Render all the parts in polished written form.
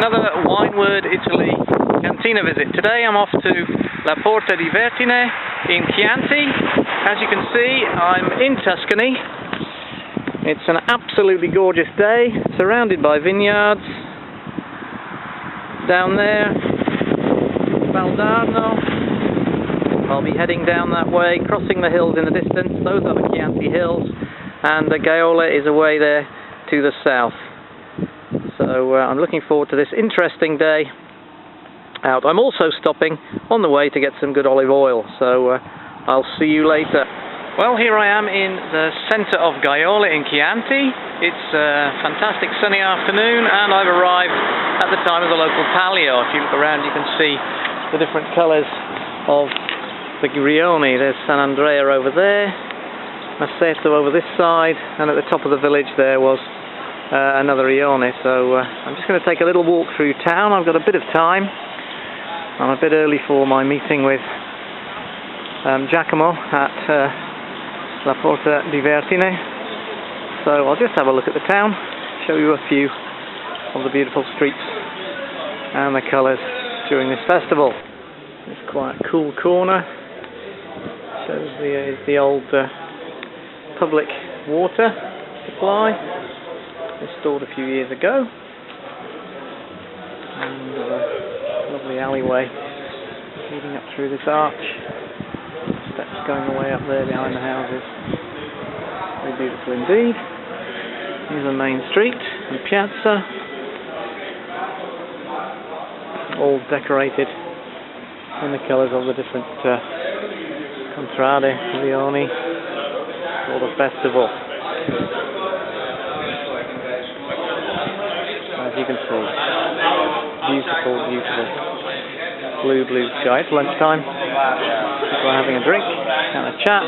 another Wineword Italy cantina visit. Today I'm off to La Porta di Vertine in Chianti. As you can see, I'm in Tuscany. It's an absolutely gorgeous day, surrounded by vineyards. Down there, Valdarno. I'll be heading down that way, crossing the hills in the distance. Those are the Chianti hills, and the Gaiole is away there to the south. So I'm looking forward to this interesting day out. I'm also stopping on the way to get some good olive oil, so I'll see you later. Well, here I am in the centre of Gaiole in Chianti. It's a fantastic sunny afternoon, and I've arrived at the time of the local palio. If you look around, you can see the different colours of the Rioni. There's San Andrea over there, Maceto over this side, and at the top of the village there was another Rione. So I'm just going to take a little walk through town. I've got a bit of time. I'm a bit early for my meeting with Giacomo at La Porta di Vertine. So I'll just have a look at the town, show you a few of the beautiful streets and the colours during this festival. It's quite a cool corner. Shows the old public water supply, installed a few years ago, and a lovely alleyway leading up through this arch. Steps going away up there behind the houses. Very beautiful indeed. Here's the main street and piazza, all decorated in the colours of the different contrade, Rioni, for the festival. As you can see, beautiful, beautiful blue sky. It's lunchtime. People are having a drink and a chat.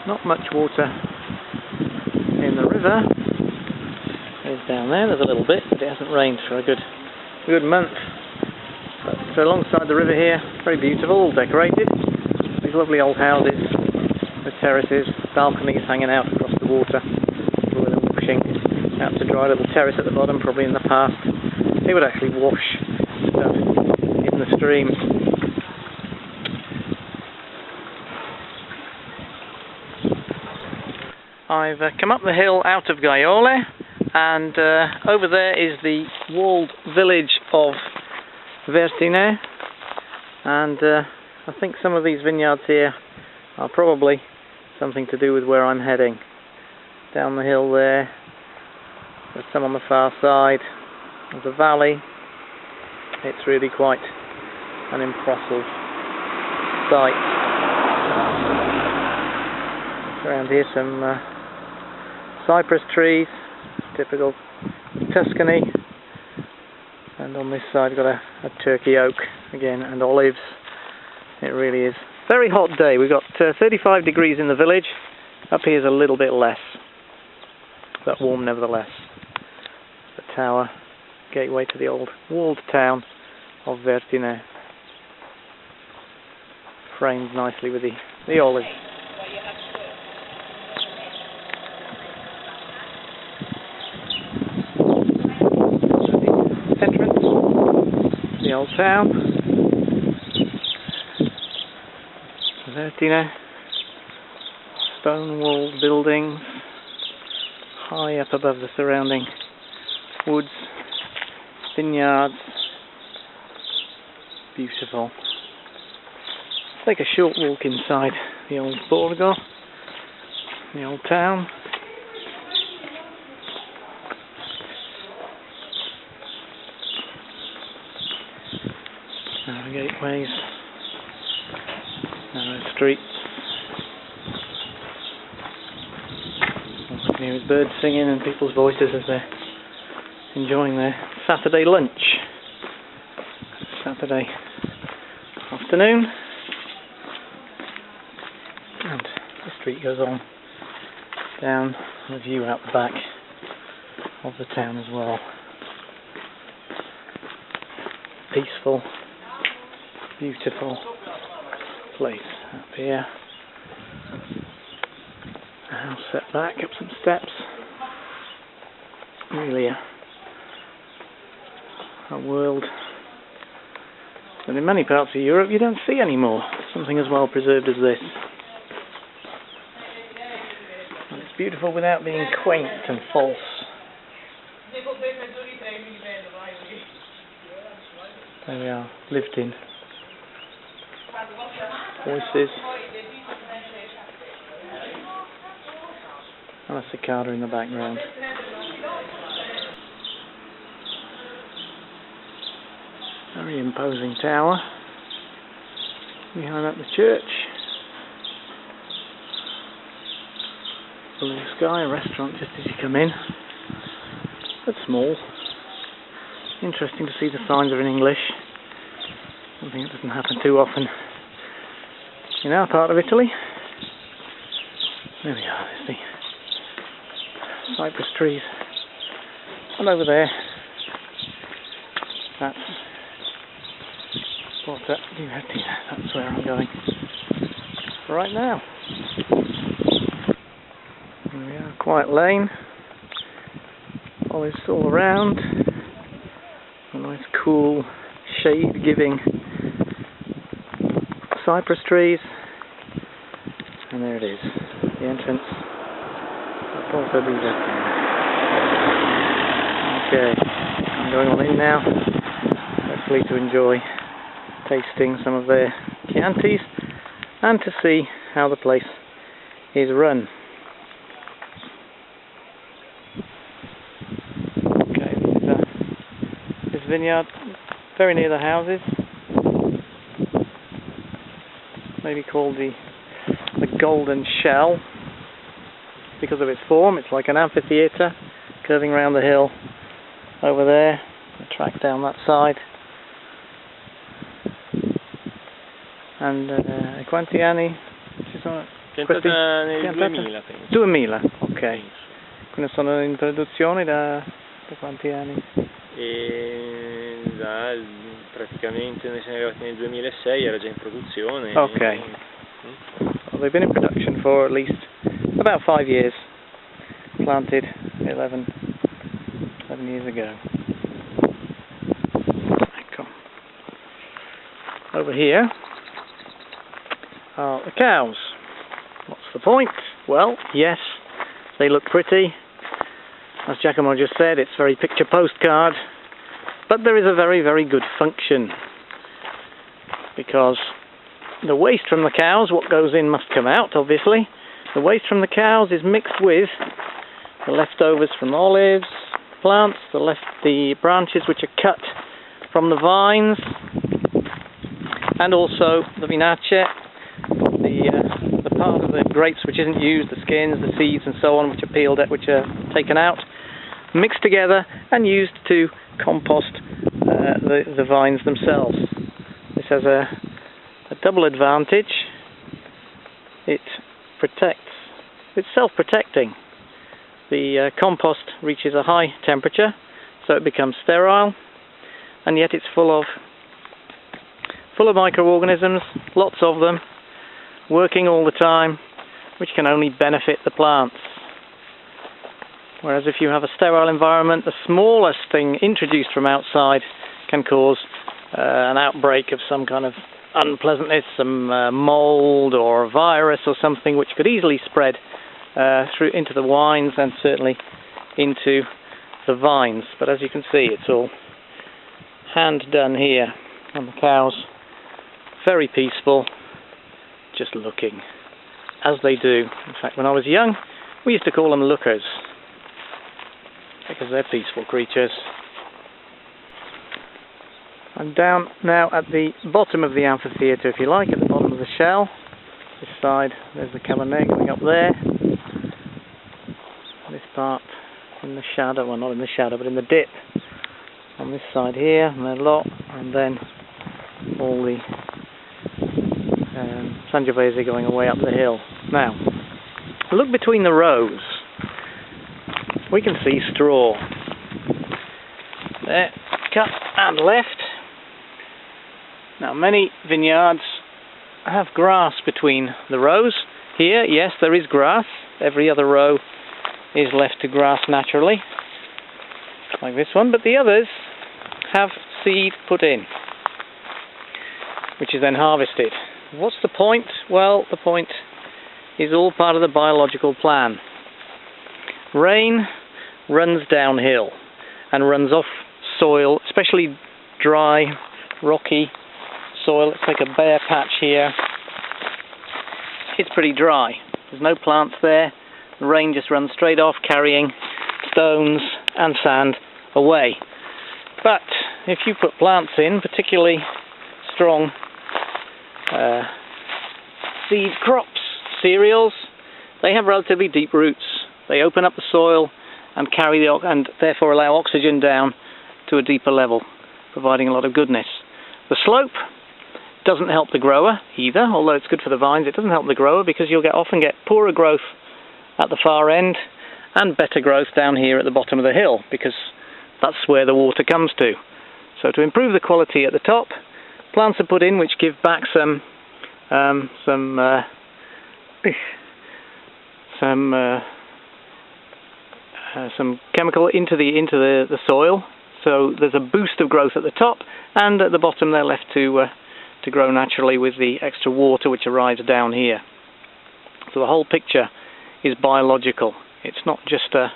Not much water in the river. There's down there. There's a little bit, but it hasn't rained for a good month. But alongside the river here, very beautiful, all decorated. These lovely old houses with terraces, balconies hanging out across the water. People are washing out to dry. A little terrace at the bottom. Probably in the past they would actually wash stuff in the stream. I've come up the hill out of Gaiole, and over there is the walled village of Vertine, and I think some of these vineyards here are probably something to do with where I'm heading. Down the hill there, there's some on the far side of the valley. It's really quite an impressive sight. Around here some cypress trees, typical Tuscany. And on this side got a turkey oak again, and olives. It really is a very hot day. We've got 35 degrees in the village. Up here is a little bit less, but warm nevertheless. The tower, gateway to the old walled town of Vertine, framed nicely with the olives. The old town, Vertine, stone-walled buildings, high up above the surrounding woods, vineyards, beautiful. Take a short walk inside the old borgo, the old town. Narrow gateways, narrow streets. You can hear birds singing and people's voices as they're enjoying their Saturday lunch. Saturday afternoon, and the street goes on down, and a view out the back of the town as well. peaceful, beautiful place up here. A house set back up some steps. Really a world that in many parts of Europe you don't see anymore. Something as well preserved as this. And it's beautiful without being quaint and false. There we are, lived in. Voices. And a cicada in the background. Very imposing tower. Behind that the church. Blue sky, a restaurant just as you come in. But small. Interesting to see the signs are in English. Something that doesn't happen too often in our part of Italy. There we are, there's the cypress trees. And over there, that's Porta di Vertine. That's where I'm going right now. Here we are, quiet lane. Olives all around. A nice cool shade-giving cypress trees. And there it is, the entrance of Porta di Vertine. Okay, I'm going on in now, hopefully to enjoy tasting some of their Chiantis and to see how the place is run. Okay, this vineyard very near the houses, maybe called the Golden Shell because of its form. It's like an amphitheatre curving around the hill over there, the track down that side. And quanti anni ci sono? Piantata nel 2000 penso. 2000, ok. Quindi sono in produzione da quanti anni? Praticamente noi siamo arrivati nel 2006, era già in produzione. Ok. Well, they've been in production for at least about 5 years. Planted 11 years ago. Over here are the cows. What's the point? Well, yes, they look pretty. As Giacomo just said, it's very picture postcard. But there is a very, very good function. Because the waste from the cows, what goes in must come out, obviously. The waste from the cows is mixed with the leftovers from olives, plants, the branches which are cut from the vines, and also the vinace, the part of the grapes which isn't used, the skins, the seeds and so on, which are peeled, which are taken out, mixed together and used to compost the vines themselves. This has a double advantage. It's self-protecting. The compost reaches a high temperature, so it becomes sterile, and yet it's full of microorganisms, lots of them, working all the time, which can only benefit the plants. Whereas if you have a sterile environment, the smallest thing introduced from outside can cause an outbreak of some kind of unpleasantness, some mold or a virus or something which could easily spread through into the wines and certainly into the vines. But as you can see, it's all hand done here, and the cows very peaceful, just looking as they do. In fact, when I was young, we used to call them lookers because they're peaceful creatures. I'm down now at the bottom of the amphitheatre, if you like, at the bottom of the shell. This side, there's the Cabernet going up there. This part in the shadow, well not in the shadow, but in the dip. On this side here, and the lot, and then all the Sangiovese going away up the hill. Now, look between the rows. We can see straw. There, cut and left. Now, many vineyards have grass between the rows. Here, yes, there is grass. Every other row is left to grass naturally, like this one, but the others have seed put in, which is then harvested. What's the point? Well, the point is all part of the biological plan. Rain runs downhill and runs off soil, especially dry, rocky soil. Let's take a bare patch here. It's pretty dry. There's no plants there. The rain just runs straight off, carrying stones and sand away. But if you put plants in, particularly strong seed crops, cereals, they have relatively deep roots. They open up the soil and carry and therefore allow oxygen down to a deeper level, providing a lot of goodness. The slope doesn't help the grower either, although it's good for the vines. It doesn't help the grower because you'll often get poorer growth at the far end and better growth down here at the bottom of the hill, because that's where the water comes to. So to improve the quality at the top, plants are put in which give back some chemical into the soil. So there's a boost of growth at the top, and at the bottom they're left to grow naturally with the extra water which arrives down here. So the whole picture is biological. It's not just a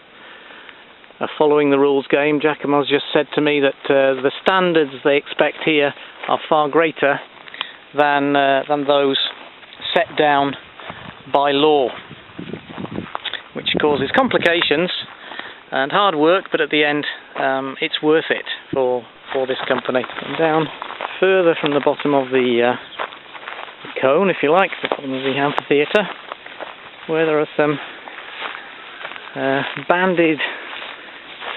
following the rules game. Giacomo's just said to me that the standards they expect here are far greater than those set down by law, which causes complications and hard work, but at the end it's worth it for this company. And down further from the bottom of the cone, if you like, the bottom of the amphitheatre, where there are some banded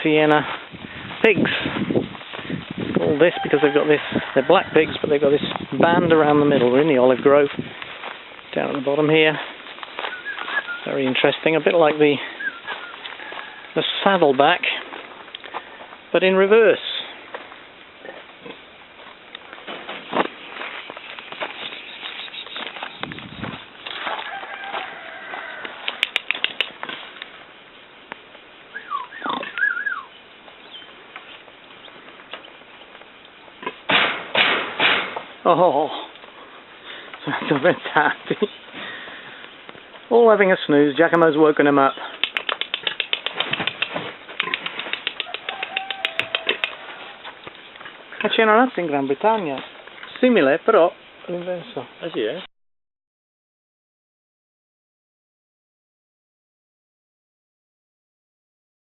sienna pigs. All this because they've got this, they're black pigs, but they've got this band around the middle. We're in the olive grove down at the bottom here. Very interesting, a bit like the saddleback, but in reverse. Oh, that's a bit happy. All having a snooze. Giacomo's woken him up. C'è una razza in Gran Bretagna, simile però all'inverso. Ah sì, eh?